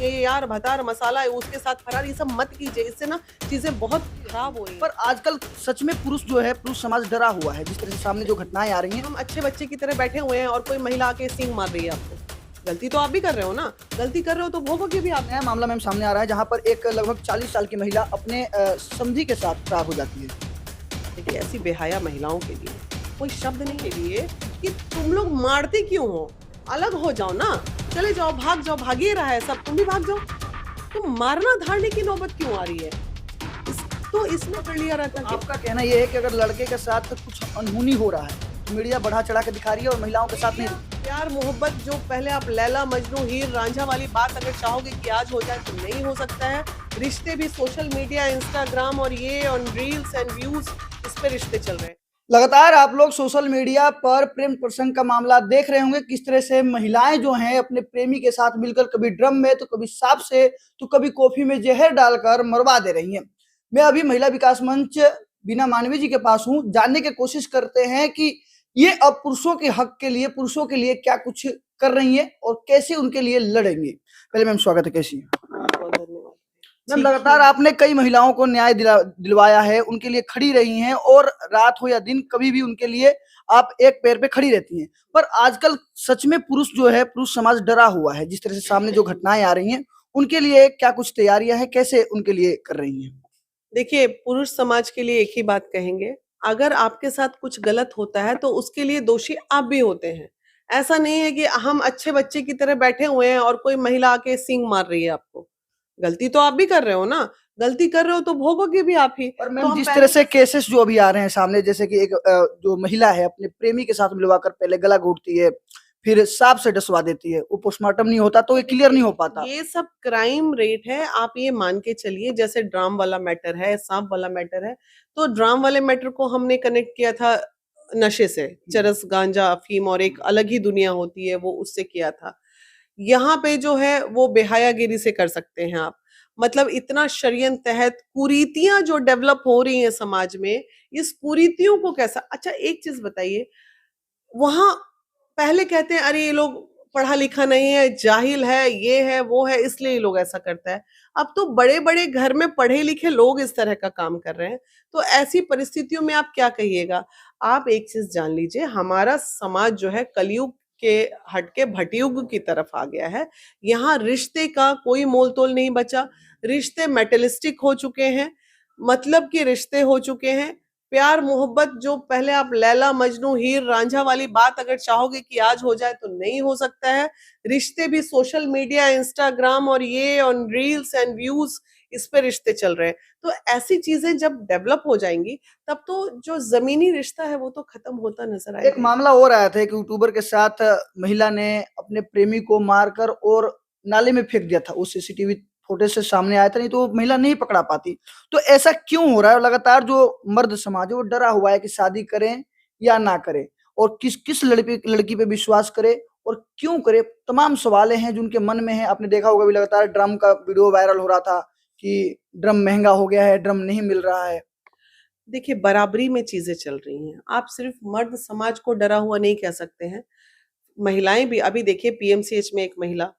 ये यार भतार मसाला है उसके साथ फरार, ये सब मत कीजिए, इससे ना चीजें बहुत खराब हो रही हैं। पर आजकल सच में पुरुष जो है, पुरुष समाज डरा हुआ है। जिस तरह से सामने जो घटनाएं आ रही हैं, हम अच्छे बच्चे की तरह बैठे हुए हैं और कोई महिला आके सींग मार रही है आपको, गलती तो आप भी कर रहे हो ना, गलती कर रहे हो तो भोगोगे भी आप। नया मामला मैम सामने आ रहा है जहां पर एक लगभग 40 साल की महिला अपने समधी के साथ फरार हो जाती है। देखिए ऐसी बेहया महिलाओं के लिए कोई शब्द नहीं के लिए कि तुम लोग मारते क्यों हो, अलग हो जाओ ना, चले जाओ, भाग जाओ, भाग ही रहा है सब, तुम भी भाग जाओ, तो मारना धारने की नौबत क्यों आ रही है? तो इसमें कर लिया रहता है। आपका कहना यह है कि अगर लड़के के साथ कुछ अनहोनी हो रहा है तो मीडिया बढ़ा चढ़ा के दिखा रही है और महिलाओं के साथ नहीं। प्यार मोहब्बत जो पहले आप लैला मजनू हीर रांझा वाली बात अगर चाहोगे कि आज हो जाए तो नहीं हो सकता है। रिश्ते भी सोशल मीडिया, इंस्टाग्राम और ये ऑन रील्स एंड व्यूज, इस पे रिश्ते चल रहे हैं। लगातार आप लोग सोशल मीडिया पर प्रेम प्रसंग का मामला देख रहे होंगे, किस तरह से महिलाएं जो हैं अपने प्रेमी के साथ मिलकर कभी ड्रम में तो कभी सांप से तो कभी कॉफी में जहर डालकर मरवा दे रही हैं। मैं अभी महिला विकास मंच बीना मानवी जी के पास हूं, जानने की कोशिश करते हैं कि ये अब पुरुषों के हक के लिए, पुरुषों के लिए क्या कुछ कर रही हैं और कैसे उनके लिए लड़ेंगे। पहले मैम स्वागत है, कैसी हैं? बहुत धन्यवाद। मैम लगातार आपने कई महिलाओं को न्याय दिलवाया है, उनके लिए खड़ी रही हैं और रात हो या दिन कभी भी उनके लिए आप एक पैर पे खड़ी रहती हैं। पर आजकल सच में पुरुष जो है, पुरुष समाज डरा हुआ है। जिस तरह से सामने जो घटनाएं आ रही हैं, उनके लिए क्या कुछ तैयारियां हैं, कैसे उनके लिए कर रही हैं? देखिए पुरुष समाज के लिए एक ही बात कहेंगे, अगर आपके साथ कुछ गलत होता है तो उसके लिए दोषी आप भी होते हैं। ऐसा नहीं है कि हम अच्छे बच्चे की तरह बैठे हुए हैं और कोई महिला आके सींग मार रही है आपको, गलती तो आप भी कर रहे हो ना, गलती कर रहे हो तो भोगोगे भी आप ही। और तो मैम हम जिस तरह पहले से केसेस जो अभी आ रहे हैं सामने, जैसे कि एक जो महिला है अपने प्रेमी के साथ मिलवाकर पहले गला घोटती है, फिर सांप से डसवा देती है, वो पोस्टमार्टम नहीं होता तो ये क्लियर नहीं हो पाता। ये सब क्राइम रेट है, आप ये मान के चलिए, जैसे ड्राम वाला मैटर है, सांप वाला मैटर है, तो ड्राम वाले मैटर को हमने कनेक्ट किया था नशे से, चरस, गांजा, अफीम और एक अलग ही दुनिया होती है वो, उससे किया था। यहाँ पे जो है वो बेहयागिरी से कर सकते हैं आप, मतलब इतना षड्यंत्र तहत कुरीतियां जो डेवलप हो रही हैं समाज में, इस कुरीतियों को कैसा, अच्छा एक चीज बताइए, वहां पहले कहते हैं अरे ये लोग पढ़ा लिखा नहीं है, जाहिल है, ये है वो है, इसलिए ये लोग ऐसा करता है। अब तो बड़े बड़े घर में पढ़े लिखे लोग इस तरह का काम कर रहे हैं, तो ऐसी परिस्थितियों में आप क्या कहिएगा? आप एक चीज जान लीजिए, हमारा समाज जो है कलयुग के हटके भटयुग की तरफ आ गया है। यहाँ रिश्ते का कोई मोल तोल नहीं बचा, रिश्ते मेटलिस्टिक हो चुके हैं, मतलब के रिश्ते हो चुके हैं। प्यार मोहब्बत जो पहले आप लैला मजनू हीर रांझा वाली बात अगर चाहोगे कि आज हो जाए तो नहीं हो सकता है। रिश्ते भी सोशल मीडिया, इंस्टाग्राम और ये ऑन रील्स एंड व्यूज, इस पे रिश्ते चल रहे हैं। तो ऐसी चीजें जब डेवलप हो जाएंगी तब तो जो जमीनी रिश्ता है वो तो खत्म होता नजर एक आएगा। मामला हो रहा था कि यूट्यूबर के साथ महिला ने अपने प्रेमी को मारकर और नाले में फेंक दिया था। वो सीसीटीवी फुटेज से सामने आया था, नहीं तो वो महिला नहीं पकड़ा पाती। तो ऐसा क्यों हो रहा है? लगातार जो मर्द समाज है वो डरा हुआ है कि शादी करें या ना करें, और किस किस लड़की पे विश्वास करे और क्यों करे। तमाम सवालें हैं जो उनके मन में है। आपने देखा होगा अभी लगातार ड्रम का वीडियो वायरल हो रहा था कि ड्रम महंगा हो गया है, ड्रम नहीं मिल रहा है। देखिए बराबरी में चीजें चल रही हैं, आप सिर्फ मर्द समाज को डरा हुआ नहीं कह सकते हैं, महिलाएं भी। अभी देखिए पीएमसीएच में एक महिला,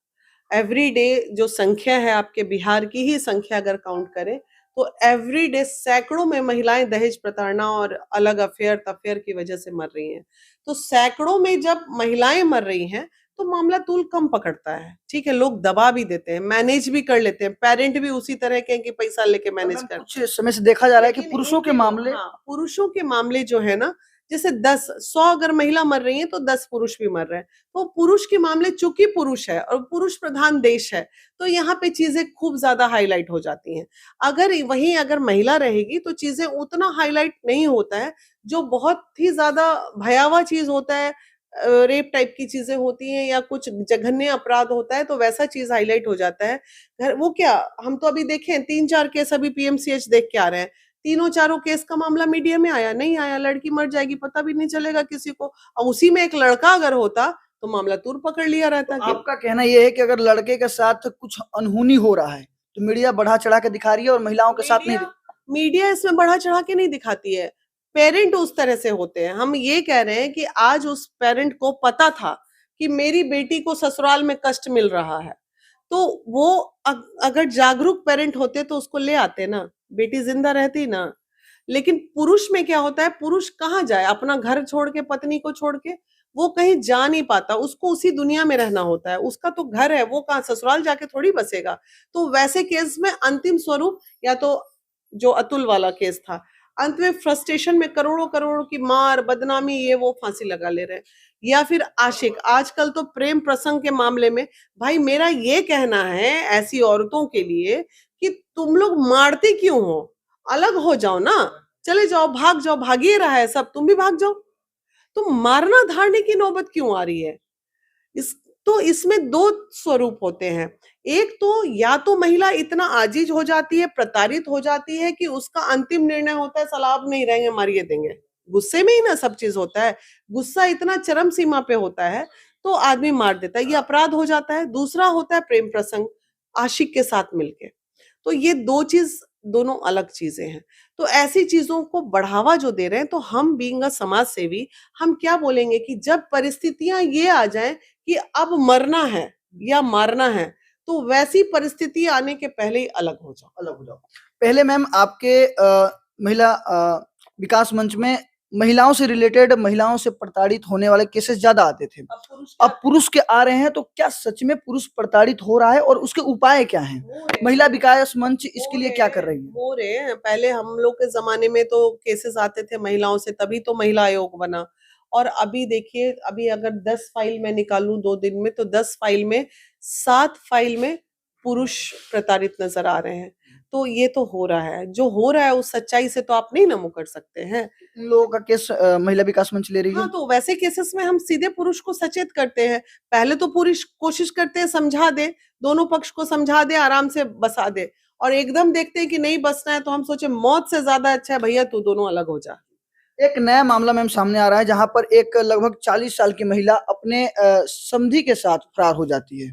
एवरी डे जो संख्या है आपके बिहार की ही संख्या अगर काउंट करें तो एवरी डे सैकड़ों में महिलाएं दहेज प्रताड़ना और अलग अफेयर तफेयर की वजह से मर रही हैं। तो सैकड़ों में जब महिलाएं मर रही हैं तो मामला तूल कम पकड़ता है, ठीक है, लोग दबा भी देते हैं, मैनेज भी कर लेते हैं, पेरेंट भी उसी तरह के हैं कि पैसा लेके मैनेज कर। कुछ समय से देखा जा रहा है कि लेकिन पुरुषों के इनके मामले, हाँ, पुरुषों के मामले जो है ना, जैसे 100 अगर महिला मर रही है तो 10 पुरुष भी मर रहे हैं। तो पुरुष के मामले, चूंकि पुरुष है और पुरुष प्रधान देश है, तो यहाँ पे चीजें खूब ज्यादा हाईलाइट हो जाती हैं। अगर वहीं अगर महिला रहेगी तो चीजें उतना हाईलाइट नहीं होता है। जो बहुत ही ज्यादा भयावह चीज होता है, रेप टाइप की चीजें होती हैं या कुछ जघन्य अपराध होता है, तो वैसा चीज हाईलाइट हो जाता है। वो क्या, हम तो अभी देखें 3-4 केस अभी पीएमसीएच देख के आ रहे हैं, तीनों चारों केस का मामला मीडिया में आया नहीं आया, लड़की मर जाएगी पता भी नहीं चलेगा किसी को, और उसी में एक लड़का अगर होता तो मामला तुर पकड़ लिया रहता। तो आपका कहना यह है कि अगर लड़के के साथ कुछ अनहोनी हो रहा है तो मीडिया बढ़ा चढ़ा के दिखा रही है और महिलाओं के साथ नहीं। मीडिया इसमें बढ़ा चढ़ा के नहीं दिखाती है, पेरेंट उस तरह से होते हैं। हम ये कह रहे हैं कि आज उस पेरेंट को पता था कि मेरी बेटी को ससुराल में कष्ट मिल रहा है, तो वो अगर जागरूक पेरेंट होते तो उसको ले आते ना, बेटी जिंदा रहती ना। लेकिन पुरुष में क्या होता है, पुरुष कहाँ जाए, अपना घर छोड़ के, पत्नी को छोड़ के वो कहीं जा नहीं पाता, उसको उसी दुनिया में रहना होता है, उसका तो घर है, वो कहाँ ससुराल जाके थोड़ी बसेगा। तो वैसे केस में अंतिम स्वरूप, या तो जो अतुल वाला केस था, अंत में फ्रस्ट्रेशन में करोड़ों करोड़ों की मार, बदनामी, ये वो, फांसी लगा ले रहे हैं। या फिर आशिक, आजकल तो प्रेम प्रसंग के मामले में, भाई मेरा ये कहना है ऐसी औरतों के लिए कि तुम लोग मारते क्यों हो, अलग हो जाओ ना, चले जाओ, भाग जाओ, भागिए रहा है सब, तुम भी भाग जाओ। तो मारना धारने की नौबत क्यों आ रही है? इस तो इसमें दो स्वरूप होते हैं। एक तो या तो महिला इतना आजीज हो जाती है, प्रताड़ित हो जाती है कि उसका अंतिम निर्णय होता है साला अब नहीं रहेंगे, मारिए देंगे। गुस्से में ही ना सब चीज होता है, गुस्सा इतना चरम सीमा पे होता है तो आदमी मार देता है, ये अपराध हो जाता है। दूसरा होता है प्रेम प्रसंग, आशिक के साथ मिलके। तो ये दो चीज, दोनों अलग चीजें हैं। तो ऐसी चीजों को बढ़ावा जो दे रहे हैं, तो हम बीइंग अ समाज सेवी, हम क्या बोलेंगे कि जब परिस्थितियां ये आ जाएं कि अब मरना है या मारना है, तो वैसी परिस्थिति आने के पहले ही अलग हो जाओ। अलग हो जाओ। पहले मैम आपके महिला विकास मंच में महिलाओं से रिलेटेड, महिलाओं से प्रताड़ित होने वाले केसेस ज्यादा आते थे। अब पुरुष के आ रहे हैं, तो क्या सच में पुरुष प्रताड़ित हो रहा है और उसके उपाय क्या हैं? महिला विकास मंच इसके लिए क्या कर रही है? हो रहे हैं। पहले हम लोग के जमाने में तो केसेस आते थे महिलाओं से, तभी तो महिला आयोग बना। और अभी देखिए, अभी अगर 10 फाइल मैं निकालूं 2 दिन में, तो 10 फाइल में 7 फाइल में पुरुष प्रताड़ित नजर आ रहे हैं। तो ये तो हो रहा है, जो हो रहा है उस सच्चाई से तो आप नहीं ना मुकर सकते हैं। इन लोगों का केस महिला विकास मंच ले रही है? हाँ, तो वैसे केसेस में हम सीधे पुरुष को सचेत करते हैं। पहले तो पुरुष कोशिश करते हैं समझा दे, दोनों पक्ष को समझा दे, आराम से बसा दे, और एकदम देखते हैं कि नहीं बसना है, तो हम सोचे मौत से ज्यादा अच्छा है भैया तू दोनों अलग हो जा। एक नया मामला मैम सामने आ रहा है, जहां पर एक लगभग 40 साल की महिला अपने समधी के साथ फरार हो जाती है।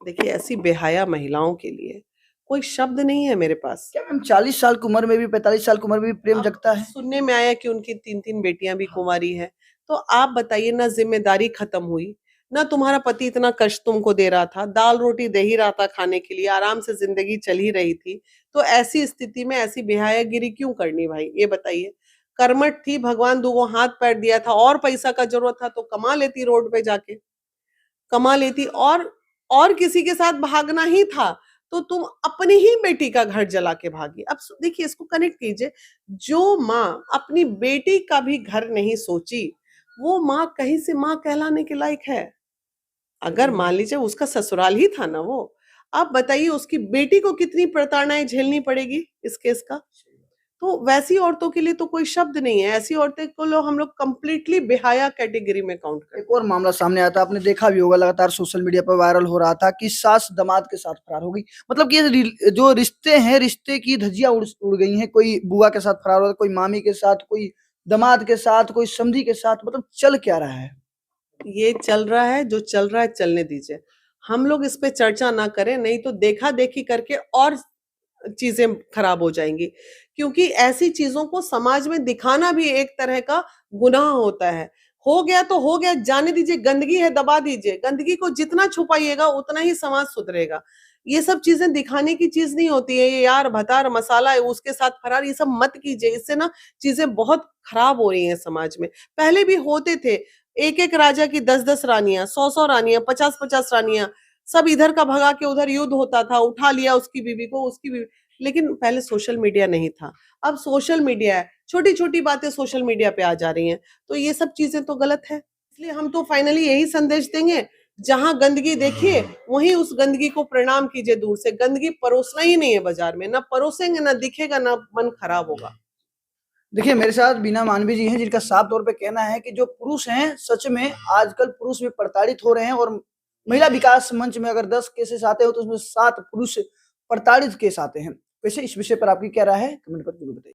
देखिए, ऐसी बेहया महिलाओं के लिए कोई शब्द नहीं है मेरे पास। क्या मैम 40 साल की उम्र में भी, 45 साल की उम्र में भी प्रेम अब जगता है? सुनने में आया कि उनकी 3-3 बेटियां भी कुंवारी है। तो आप बताइए, ना जिम्मेदारी खत्म हुई, ना तुम्हारा पति इतना कष्ट तुमको दे रहा था, दाल रोटी दे ही रहा था खाने के लिए, आराम से जिंदगी चल ही रही थी। तो ऐसी स्थिति में ऐसी बेहयागिरी क्यों करनी भाई, ये बताइए। कर्मठ थी, भगवान दूगो हाथ पैर दिया था, और पैसा का जरूरत था तो कमा लेती, रोड पे जाके कमा लेती, और किसी के साथ भागना ही था तो तुम अपनी ही बेटी का घर जला के भागी। अब देखिए, इसको कनेक्ट कीजिए, जो माँ अपनी बेटी का भी घर नहीं सोची, वो माँ कहीं से माँ कहलाने के लायक है? अगर मान लीजिए उसका ससुराल ही था ना वो, आप बताइए उसकी बेटी को कितनी प्रताड़नाएं झेलनी पड़ेगी इस केस का। तो वैसी औरतों के लिए तो कोई शब्द नहीं है, ऐसी औरतें को हम लोग कंप्लीटली बेहया कैटेगरी में काउंट करते हैं। एक और मामला सामने आया था, आपने देखा भी होगा, लगातार सोशल मीडिया पर वायरल हो रहा था कि सास दामाद के साथ फरार हो गई। मतलब कि ये जो रिश्ते हैं, रिश्ते की धज्जियां उड़ गई हैं। कोई बुआ के साथ फरार हो रहा है, कोई मामी के साथ, कोई दामाद के साथ, कोई समधी के साथ। मतलब चल क्या रहा है? ये चल रहा है, जो चल रहा है चलने दीजिए, हम लोग इस पे चर्चा ना करें, नहीं तो देखा देखी करके और चीजें खराब हो जाएंगी। क्योंकि ऐसी चीजों को समाज में दिखाना भी एक तरह का गुनाह होता है। हो गया तो हो गया, जाने दीजिए, गंदगी है दबा दीजिए, गंदगी को जितना छुपाइएगा उतना ही समाज सुधरेगा। ये सब चीजें दिखाने की चीज नहीं होती है, ये यार भतार मसाला है उसके साथ फरार, ये सब मत कीजिए, इससे ना चीजें बहुत खराब हो रही हैं समाज में। पहले भी होते थे, एक एक राजा की 10-10 रानियां, 100-100 रानियां, 50-50 रानियां, सब इधर का भगा के उधर युद्ध होता था, उठा लिया उसकी बीवी को, उसकी बीवी। लेकिन पहले सोशल मीडिया नहीं था, अब सोशल मीडिया है, छोटी छोटी बातें सोशल मीडिया पे आ जा रही हैं, तो ये सब चीजें तो गलत है। इसलिए हम तो फाइनली यही संदेश देंगे, जहां गंदगी देखिए वहीं उस गंदगी को प्रणाम कीजिए दूर से। गंदगी परोसना ही नहीं है बाजार में, ना परोसेंगे ना दिखेगा, ना मन खराब होगा। देखिए, मेरे साथ बीना मानवी जी हैं, जिनका साफ तौर पे कहना है कि जो पुरुष हैं, सच में आजकल पुरुष भी प्रताड़ित हो रहे हैं। और महिला विकास मंच में अगर 10 केसेस आते हो, तो उसमें 7 पुरुष प्रताड़ित केस आते हैं। वैसे इस विषय पर आपकी क्या राय है? कमेंट करके जरूर बताइए।